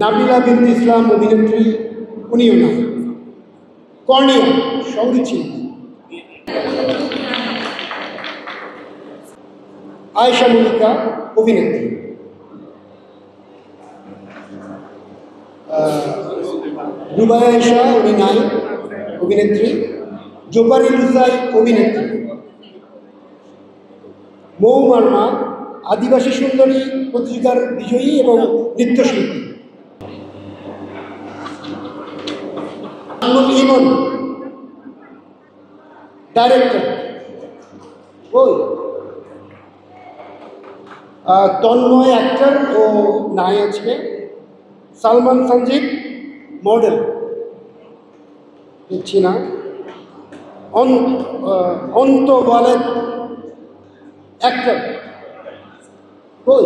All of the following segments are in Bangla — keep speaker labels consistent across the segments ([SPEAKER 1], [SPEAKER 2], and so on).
[SPEAKER 1] নাবিলা বিনতে ইসলাম অভিনেত্রী, উনিও না। কর্নিয়া সঙ্গীত শিল্পী। আয়েশা মনিকা অভিনেত্রী। রুবায়া আয়েশা উনি নাই, অভিনেত্রী। জোবারিল হুসাই অভিনেত্রী। মৌ মার্মা আদিবাসী সুন্দরী প্রতিযোগিতার বিজয়ী এবং নৃত্যশিল্পী। ইমন ডাইরেক্টর। ওই তন্ময় অ্যাক্টর ও নাই আজকে। সালমান সঞ্জিব মডেল, দেখছি না। অন্ত ওয়ালেদ অ্যাক্টর। ওই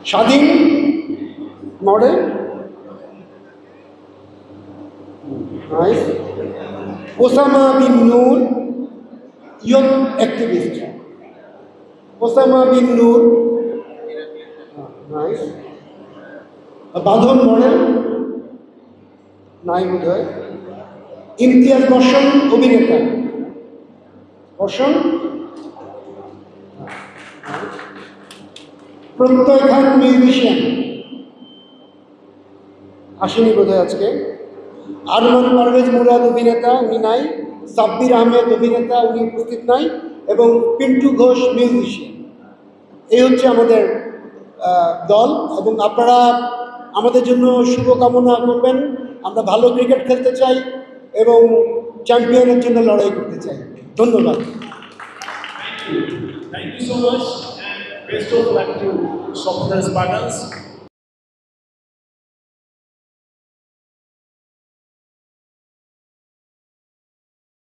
[SPEAKER 1] স্বাধীন মডেল। ওসামা বিন নূর ইয়ুথ অ্যাক্টিভিস্ট। ওসামা বিন নূর নাইস। বাঁধন মডেল নাই বোধ হয়। ইমতিয়াজ বর্ষণ অভিনেতা। বর্ষণ। প্রত্যয় খান মিউজিশিয়ান, আসেনি বোধ হয় আজকে। আরমান পারভেজ মুরাদ অভিনেতা, উনি নাই। সাব্বির আহমেদ অভিনেতা, উনি উপস্থিত নাই। এবং পিন্টু ঘোষ মিউজিশিয়ান। এই হচ্ছে আমাদের দল। এবং আপনারা আমাদের জন্য শুভকামনা করবেন। আমরা ভালো ক্রিকেট খেলতে চাই এবং চ্যাম্পিয়নের জন্য লড়াই করতে চাই। ধন্যবাদ।
[SPEAKER 2] Thank you so much, and best of luck to Swapna's partners.